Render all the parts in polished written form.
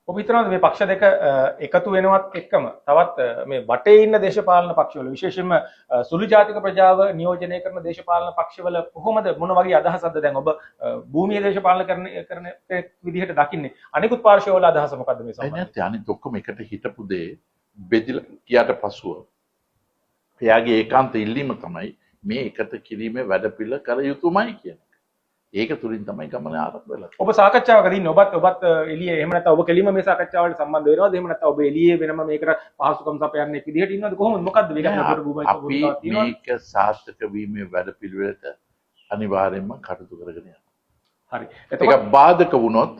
ඔබ හිතනවාද මේ පක්ෂ දෙක එකතු වෙනවත් එක්කම තවත් මේ වටේ ඉන්න දේශපාලන පක්ෂවල විශේෂයෙන්ම සුළු ජාතික ප්‍රජාව නියෝජනය කරන දේශපාලන පක්ෂවල කොහොමද මොන වගේ අදහසක්ද දැන් ඔබ භූමියේ දේශපාලන කරන විදිහට දකින්නේ අනිකුත් පාර්ශවවල අදහස මොකද්ද මේ සම්බන්ධයෙන්? නැත්නම් අනිත් ඔක්කොම එකට හිටපු දේ බෙදලා කියාට පසුව එයාගේ ඒකාන්ත ඉල්ලීම තමයි මේ එකට කිරීමේ වැඩපිළිවෙල කර යුතුමයි කියන එක. ඒක තුලින් තමයි ගමන ආරම්භ වෙලා. ඔබ සාකච්ඡාවකදී ඉන්නේ ඔබත් එළියේ එහෙම නැත්නම් ඔබ කෙලින්ම මේ සාකච්ඡාවලට සම්බන්ධ වෙනවද? එහෙම නැත්නම් ඔබ එළියේ වෙනම මේකට පහසුකම් සපයන්නේ විදිහට ඉන්නවද? කොහොමද? මොකද්ද අපි මේක සාර්ථක වීමේ වැඩපිළිවෙලට අනිවාර්යයෙන්ම කටයුතු කරගෙන යනවා. හරි. ඒක බාධක වුණොත්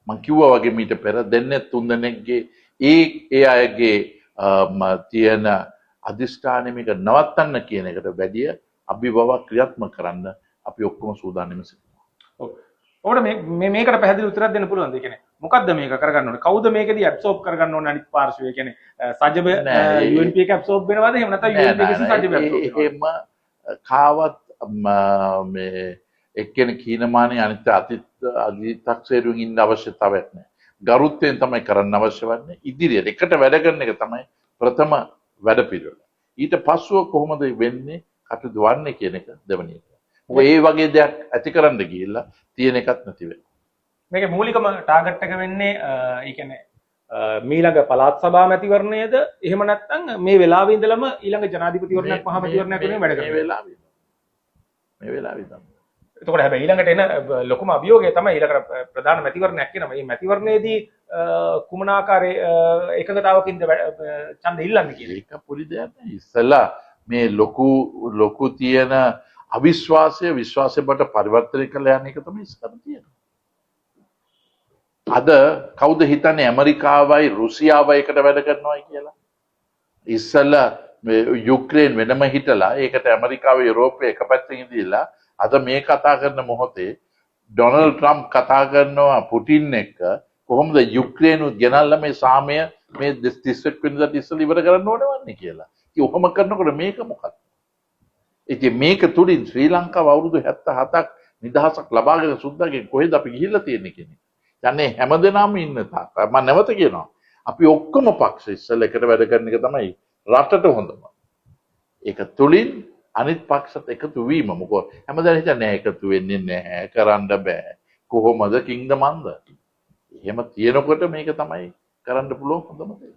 මම කිව්වා වගේ මීට පෙර දෙන්නේ තුන් දෙනෙක්ගේ ඒ අයගේ තියෙන අදිෂ්ඨානෙ මේක නවත්තන්න කියන එකට වැඩිය අභිබව ක්‍රියාත්මක කරන්න අපි ඔක්කොම සූදානම් සිටිනවා. ඔබට මේකට පැහැදිලි උත්තරයක් දෙන්න පුළුවන්ද? ඒ කියන්නේ මොකද්ද මේක කරගන්න ඕනේ? කවුද මේකදී ඇබ්සෝබ් කරගන්න ඕනේ අනිත් පාර්ශවය? ඒ කියන්නේ සජබ UNP එක ඇබ්සෝබ් වෙනවද? එහෙම නැත්නම් UNP එක සජබ ඇබ්සෝබ් වෙනවද? එහෙම කාවත් මේ එක්කෙනෙක් කීනමානේ අනිත් අධිතක්සේරුවෙන් ඉන්න අවශ්‍යතාවයක් නැහැ. ගරුත්වයෙන් තමයි කරන්න අවශ්‍ය වන්නේ. ඉදිරියට එකට වැඩ කරන එක තමයි ප්‍රථම වැඩපිළිවෙල. ඊට පස්සුව කොහොමද වෙන්නේ කටයුතු වන්නේ කියන එක දෙවෙනි එක. මොකද ඒ වගේ දෙයක් ඇති කරන්න ගිහිල්ලා තියෙන එකක් නැති වෙනවා. මේකේ මූලිකම ටාගට් එක වෙන්නේ ඒ කියන්නේ මීළඟ පළාත් සභා මැතිවරණයද එහෙම නැත්නම් මේ වෙලාවේ ඉඳලම ඊළඟ ජනාධිපතිවරණයක් මහ මැතිවරණයක් වෙනුවෙන් වැඩ කරනවා. මේ වෙලාවේ තමයි. එතකොට හැබැයි ඊළඟට එන ලොකුම අභියෝගය තමයි ඊළඟ ප්‍රධාන මැතිවරණයක් වෙනවා. මේ මැතිවරණයේදී කුමන ආකාරයේ එකඟතාවකින්ද ඡන්ද ඉල්ලන්නේ කියන එක පොඩි දෙයක් නෑ. ඉස්සලා මේ ලොකු තියෙන අවිශ්වාසය විශ්වාසය බට පරිවර්තනය කළ යන එක තමයි ඉස්සර තියෙන්නේ. අද කවුද හිතන්නේ ඇමරිකාවයි රුසියාවයි එකට වැඩ කරනවා කියලා? ඉස්සලා යුක්‍රේන් වෙනම හිටලා ඒකට ඇමරිකාව යුරෝපය එක පැත්තකින් ඉඳලා අද මේ කතා කරන මොහොතේ ඩොනල්ඩ් ට්‍රම්ප් කතා කරනවා පුටින් එක්ක කොහොමද යුක්‍රේනුත් ගෙනල්ලා මේ සාමය මේ 31 වෙනිදාට ඉස්සෙල්ලා ඉවර කරන්න ඕනේ වන්නේ කියලා. ඉතින් ඔහොම කරනකොට මේක මොකක්ද? ඉතින් මේක තුලින් ශ්‍රී ලංකාව අවුරුදු 77ක් නිදහසක් ලබාගෙන සුද්දාගෙන් කොහෙද අපි ගිහිල්ලා තියෙන්නේ කියන එක. යන්නේ හැමදෙනාම ඉන්න තාක් මම නැවත කියනවා. අපි ඔක්කොම පක්ෂ ඉස්සෙල්ලා එකට වැඩ කරන එක තමයි රටට හොඳම. ඒක තුලින් අනිත් පක්ෂත් එකතු වීම මොකද හැමදාම හිතන්නේ එකතු වෙන්නේ නැහැ කරන්න බෑ. කොහොමද කිංග මන්ද? එහෙම තියෙනකොට මේක තමයි කරන්න පුළුවන් හොඳම දේ.